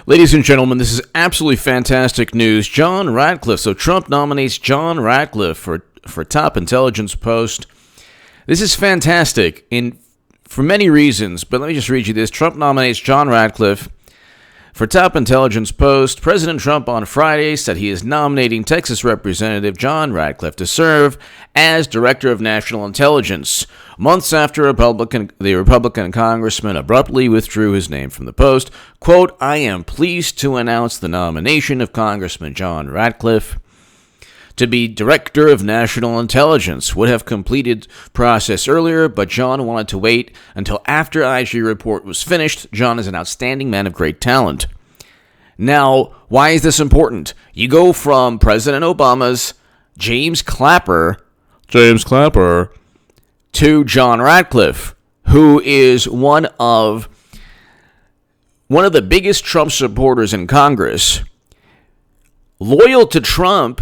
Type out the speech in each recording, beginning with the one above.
Ladies and gentlemen, this is absolutely fantastic news. John Ratcliffe. So Trump nominates John Ratcliffe for top intelligence post. This is fantastic for many reasons, but let me just read you this. Trump nominates John Ratcliffe for top intelligence post. President Trump on Friday said he is nominating Texas Representative John Ratcliffe to serve as Director of National Intelligence, months after the Republican congressman abruptly withdrew his name from the post. Quote, "I am pleased to announce the nomination of Congressman John Ratcliffe to be Director of National Intelligence. Would have completed process earlier, but John wanted to wait until after IG report was finished. John is an outstanding man of great talent." Now, why is this important? You go from President Obama's James Clapper to John Ratcliffe, who is one of the biggest Trump supporters in Congress, loyal to Trump.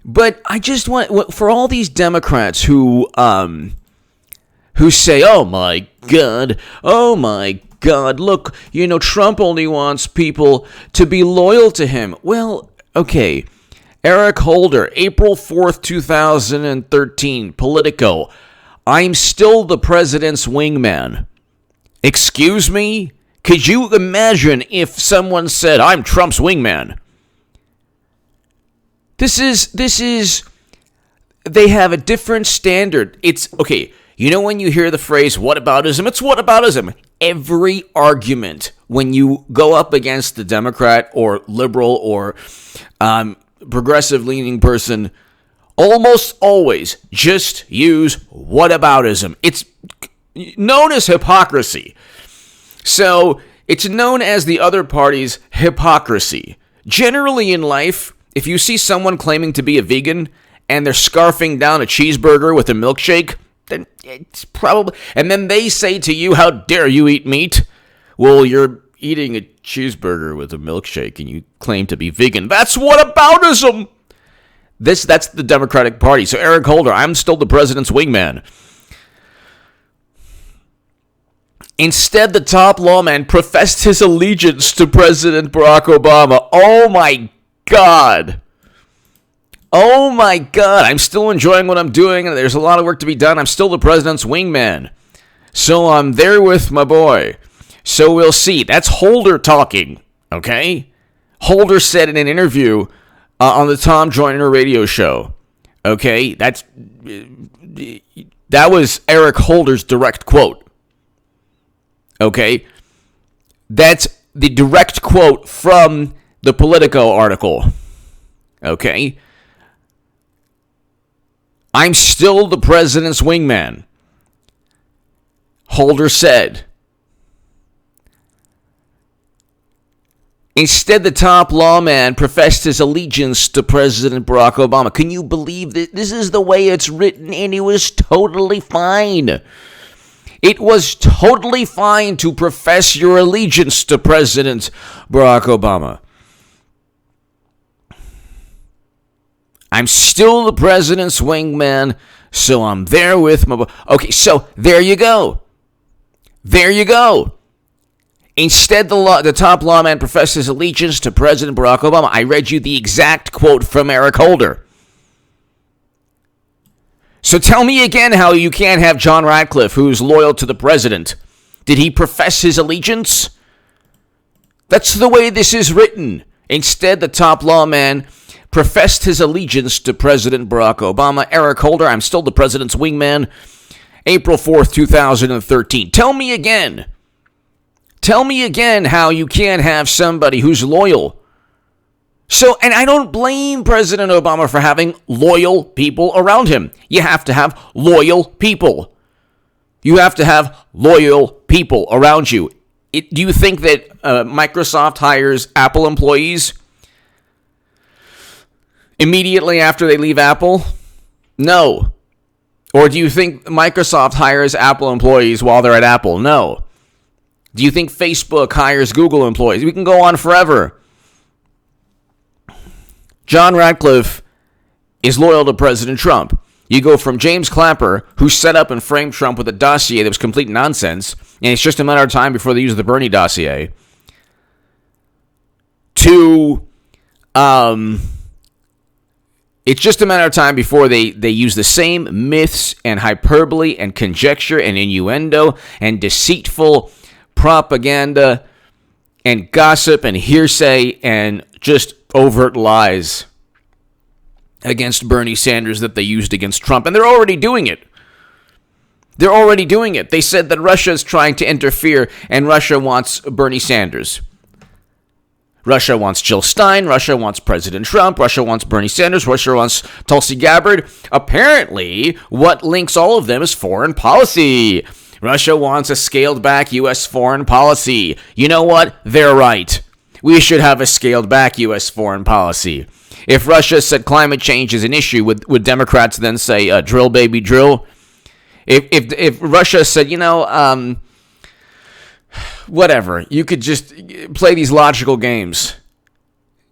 But I just want, for all these Democrats who say, oh my God, look, Trump only wants people to be loyal to him. Well, okay, Eric Holder, April 4th, 2013, Politico, "I'm still the president's wingman." Excuse me? Could you imagine if someone said, "I'm Trump's wingman"? This is, they have a different standard. It's, okay, when you hear the phrase, whataboutism, it's whataboutism. Every argument, when you go up against the Democrat or liberal or progressive-leaning person, almost always just use whataboutism. It's known as hypocrisy. So, it's known as the other party's hypocrisy. Generally in life, if you see someone claiming to be a vegan and they're scarfing down a cheeseburger with a milkshake, then it's probably, and then they say to you, "How dare you eat meat?" Well, you're eating a cheeseburger with a milkshake and you claim to be vegan. That's whataboutism. That's the Democratic Party. So Eric Holder, "I'm still the president's wingman." Instead, the top lawman professed his allegiance to President Barack Obama. Oh my God. Oh my God. I'm still enjoying what I'm doing, and there's a lot of work to be done. I'm still the president's wingman. So I'm there with my boy. So we'll see. That's Holder talking, okay? Holder said in an interview on the Tom Joyner radio show, okay? That was Eric Holder's direct quote, okay? That's the direct quote from the Politico article, okay? "I'm still the president's wingman," Holder said. Instead, the top lawman professed his allegiance to President Barack Obama. Can you believe that? This is the way it's written, and it was totally fine. It was totally fine to profess your allegiance to President Barack Obama. "I'm still the president's wingman, so I'm there with my..." Okay, so there you go. There you go. Instead, the top lawman professed his allegiance to President Barack Obama. I read you the exact quote from Eric Holder. So tell me again how you can't have John Ratcliffe, who's loyal to the president. Did he profess his allegiance? That's the way this is written. Instead, the top lawman professed his allegiance to President Barack Obama. Eric Holder, "I'm still the president's wingman." April 4th, 2013. Tell me again. Tell me again how you can't have somebody who's loyal. So, and I don't blame President Obama for having loyal people around him. You have to have loyal people. You have to have loyal people around you. Do you think that Microsoft hires Apple employees immediately after they leave Apple? No. Or do you think Microsoft hires Apple employees while they're at Apple? No. Do you think Facebook hires Google employees? We can go on forever. John Ratcliffe is loyal to President Trump. You go from James Clapper, who set up and framed Trump with a dossier that was complete nonsense, and it's just a matter of time before they use the Bernie dossier. to, it's just a matter of time before they use the same myths and hyperbole and conjecture and innuendo and deceitful propaganda and gossip and hearsay and just overt lies against Bernie Sanders that they used against Trump. And they're already doing it. They're already doing it. They said that Russia is trying to interfere and Russia wants Bernie Sanders. Russia wants Jill Stein. Russia wants President Trump. Russia wants Bernie Sanders. Russia wants Tulsi Gabbard. Apparently, what links all of them is foreign policy. Russia wants a scaled-back U.S. foreign policy. You know what? They're right. We should have a scaled-back U.S. foreign policy. If Russia said climate change is an issue, would Democrats then say, drill, baby, drill? If Russia said, whatever, you could just play these logical games.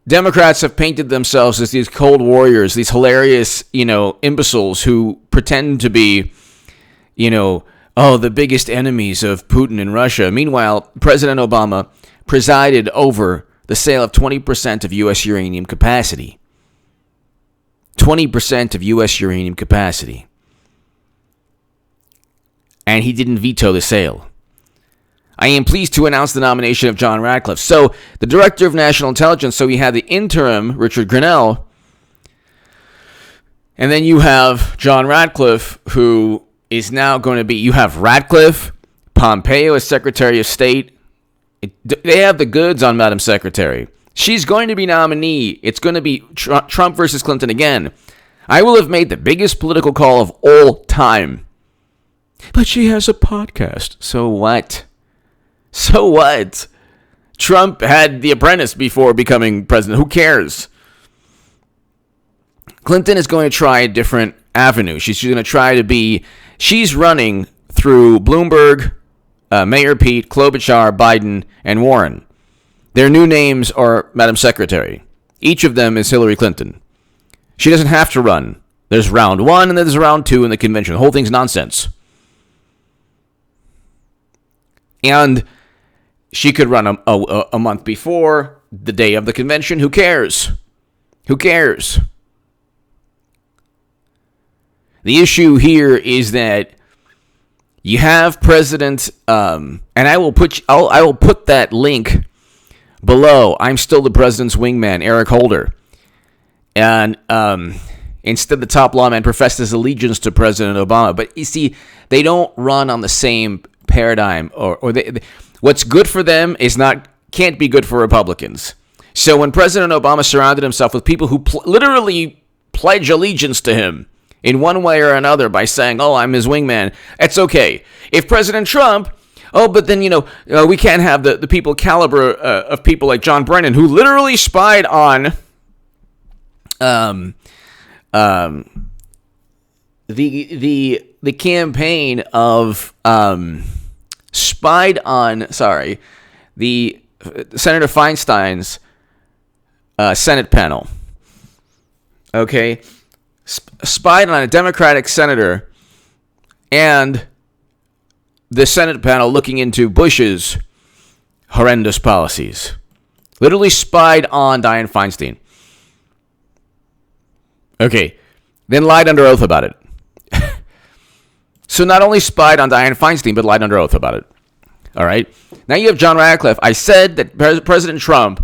Democrats have painted themselves as these cold warriors, these hilarious, imbeciles who pretend to be, the biggest enemies of Putin and Russia. Meanwhile, President Obama presided over the sale of 20% of U.S. uranium capacity. 20% of U.S. uranium capacity. And he didn't veto the sale. I am pleased to announce the nomination of John Ratcliffe. So, the Director of National Intelligence, so we had the interim, Richard Grenell, and then you have John Ratcliffe, who is now going to be, you have Ratcliffe, Pompeo as Secretary of State. They have the goods on Madam Secretary. She's going to be nominee. It's going to be Trump versus Clinton again. I will have made the biggest political call of all time. But she has a podcast. So what? So what? Trump had The Apprentice before becoming president. Who cares? Clinton is going to try a different avenue. She's going to try to be... She's running through Bloomberg, Mayor Pete, Klobuchar, Biden, and Warren. Their new names are Madam Secretary. Each of them is Hillary Clinton. She doesn't have to run. There's round one and then there's round two in the convention. The whole thing's nonsense. And she could run a month before the day of the convention. Who cares? Who cares? The issue here is that you have President, and I will put that link below. I'm still the president's wingman, Eric Holder, and instead the top lawman professed his allegiance to President Obama. But you see, they don't run on the same paradigm, or what's good for them can't be good for Republicans. So when President Obama surrounded himself with people who literally pledge allegiance to him in one way or another by saying, "Oh, I'm his wingman," it's okay. If President Trump, but then we can't have the people caliber of people like John Brennan, who literally spied on the campaign of the Senator Feinstein's Senate panel. Okay, spied on a Democratic senator and the Senate panel looking into Bush's horrendous policies. Literally spied on Dianne Feinstein. Okay, then lied under oath about it. So not only spied on Dianne Feinstein, but lied under oath about it. All right? Now you have John Ratcliffe. I said that President Trump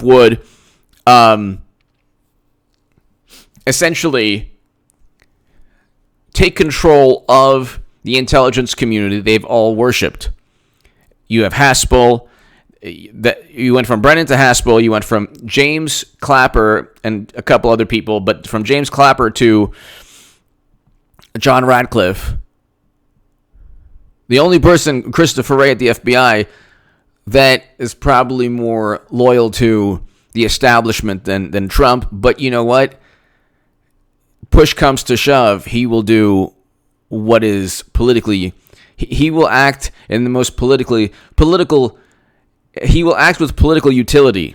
would essentially take control of the intelligence community they've all worshipped. You have Haspel. You went from Brennan to Haspel. You went from James Clapper and a couple other people, but from James Clapper to John Ratcliffe. The only person, Christopher Wray at the FBI, that is probably more loyal to the establishment than Trump. But you know what? Push comes to shove, he will do what is politically... He will act in the most political... He will act with political utility.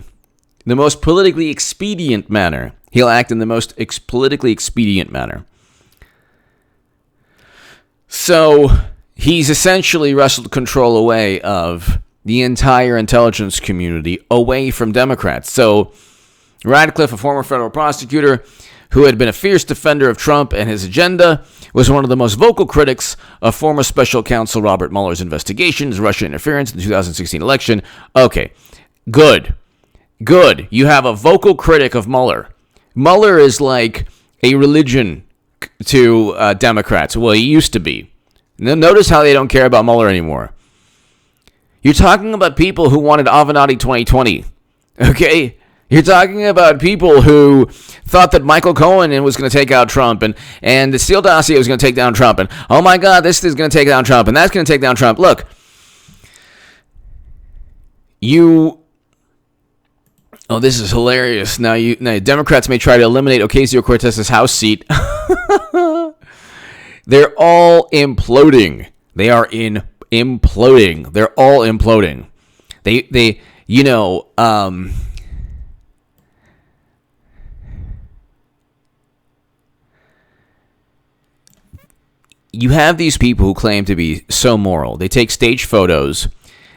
The most politically expedient manner. He'll act in the most politically expedient manner. So he's essentially wrestled control away of the entire intelligence community away from Democrats. So Ratcliffe, a former federal prosecutor who had been a fierce defender of Trump and his agenda, was one of the most vocal critics of former special counsel Robert Mueller's investigations, Russian interference in the 2016 election. Okay, good. You have a vocal critic of Mueller. Mueller is like a religion to Democrats. Well, he used to be. Notice how they don't care about Mueller anymore. You're talking about people who wanted Avenatti 2020, okay? You're talking about people who thought that Michael Cohen was going to take out Trump and the Steele dossier was going to take down Trump. And, oh, my God, this is going to take down Trump and that's going to take down Trump. Look, this is hilarious. Now Democrats may try to eliminate Ocasio-Cortez's House seat. They're all imploding. They are imploding. They're all imploding. You have these people who claim to be so moral. They take stage photos.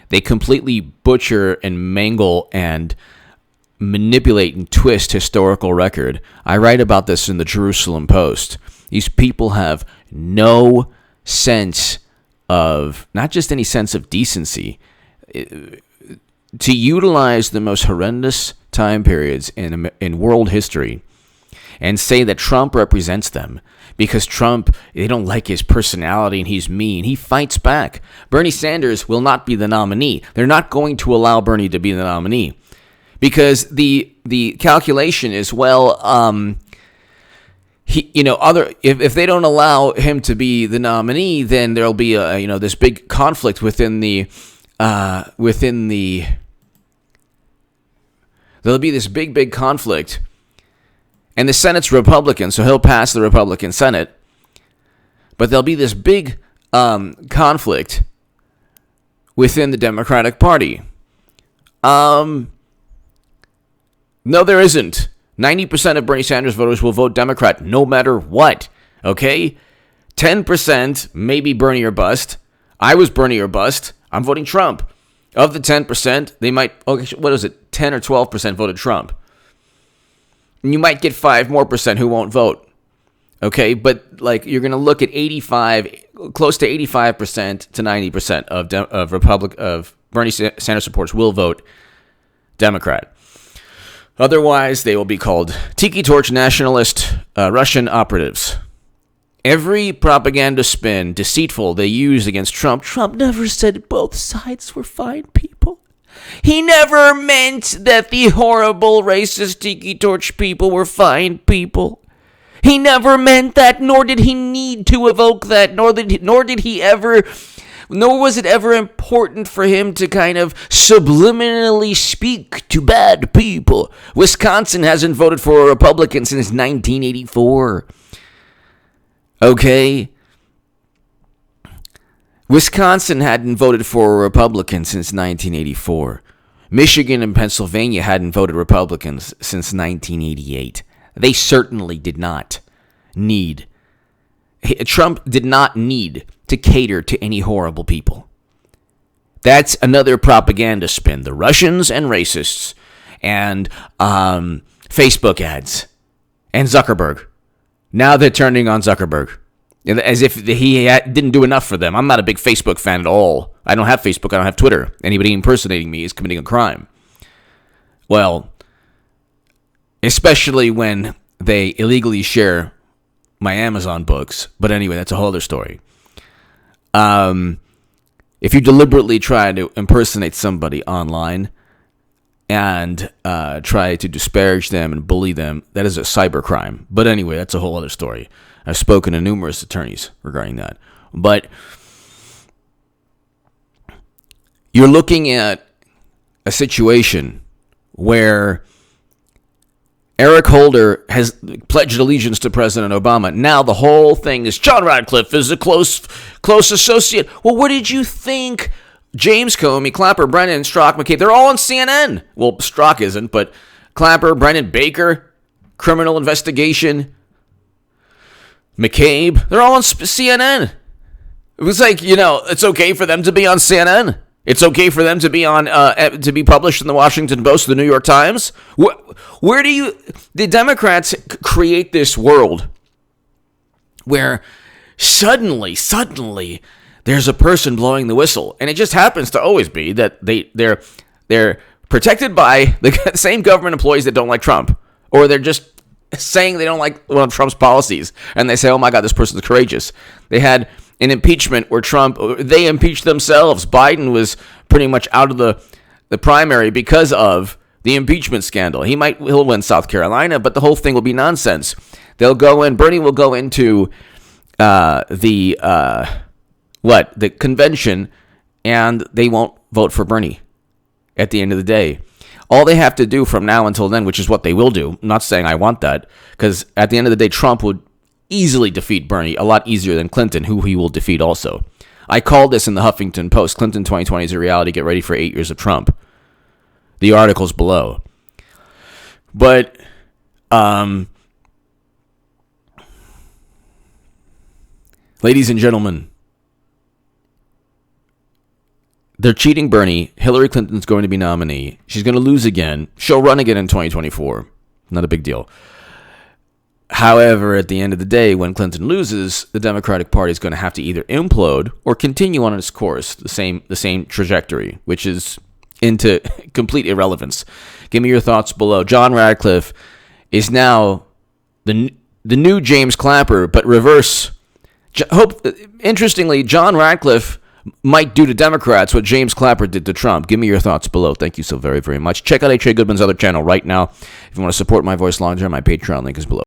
They completely butcher and mangle and manipulate and twist historical record. I write about this in the Jerusalem Post. These people have no sense of, not just any sense of decency, to utilize the most horrendous time periods in world history and say that Trump represents them because Trump, they don't like his personality and he's mean. He fights back. Bernie Sanders will not be the nominee. They're not going to allow Bernie to be the nominee because the calculation is, if they don't allow him to be the nominee, then there'll be this big conflict there'll be this big conflict, and the Senate's Republican, so he'll pass the Republican Senate, but there'll be this big conflict within the Democratic Party. No, there isn't. 90% of Bernie Sanders voters will vote Democrat no matter what, okay? 10% maybe Bernie or bust. I was Bernie or bust. I'm voting Trump. Of the 10%, they might, 10 or 12% voted Trump. And you might get 5% more who won't vote, okay? But you're going to look at close to 85% to 90% of Bernie Sanders supporters will vote Democrat. Otherwise, they will be called Tiki Torch nationalist Russian operatives. Every propaganda spin, deceitful, they use against Trump. Trump never said both sides were fine people. He never meant that the horrible, racist Tiki Torch people were fine people. He never meant that, nor did he need to evoke that, nor was it ever important for him to kind of subliminally speak to bad people. Wisconsin hasn't voted for a Republican since 1984. Okay? Wisconsin hadn't voted for a Republican since 1984. Michigan and Pennsylvania hadn't voted Republicans since 1988. They certainly did not need. Trump did not need to cater to any horrible people. That's another propaganda spin. The Russians and racists and Facebook ads and Zuckerberg. Now they're turning on Zuckerberg as if he didn't do enough for them. I'm not a big Facebook fan at all. I don't have Facebook. I don't have Twitter. Anybody impersonating me is committing a crime. Well, especially when they illegally share my Amazon books. But anyway, that's a whole other story. If you deliberately try to impersonate somebody online and try to disparage them and bully them, that is a cybercrime. But anyway, that's a whole other story. I've spoken to numerous attorneys regarding that. But you're looking at a situation where Eric Holder has pledged allegiance to President Obama. Now the whole thing is John Ratcliffe is a close associate. Well, what did you think? James Comey, Clapper, Brennan, Strzok, McCabe, they're all on CNN. Well, Strzok isn't, but Clapper, Brennan, Baker, criminal investigation, McCabe, they're all on CNN. It was like, it's okay for them to be on CNN. It's okay for them to be on to be published in the Washington Post, the New York Times. Where do the Democrats create this world where suddenly there's a person blowing the whistle, and it just happens to always be that they're protected by the same government employees that don't like Trump, or they're just saying they don't like one of Trump's policies, and they say, "Oh my God, this person's courageous." They had an impeachment where they impeached themselves. Biden was pretty much out of the primary because of the impeachment scandal. He'll win South Carolina, but the whole thing will be nonsense. Bernie will go into the convention, and they won't vote for Bernie at the end of the day. All they have to do from now until then, which is what they will do, I'm not saying I want that, because at the end of the day, Trump would easily defeat Bernie, a lot easier than Clinton, who he will defeat also. I called this in the Huffington Post. Clinton 2020 is a reality. Get ready for 8 years of Trump. The article's below. But, ladies and gentlemen, they're cheating Bernie. Hillary Clinton's going to be nominee. She's going to lose again. She'll run again in 2024. Not a big deal. However, at the end of the day, when Clinton loses, the Democratic Party is going to have to either implode or continue on its course, the same trajectory, which is into complete irrelevance. Give me your thoughts below. John Ratcliffe is now the new James Clapper, but reverse. Interestingly, John Ratcliffe might do to Democrats what James Clapper did to Trump. Give me your thoughts below. Thank you so very, very much. Check out H.A. Goodman's other channel right now. If you want to support my voice long term, my Patreon link is below.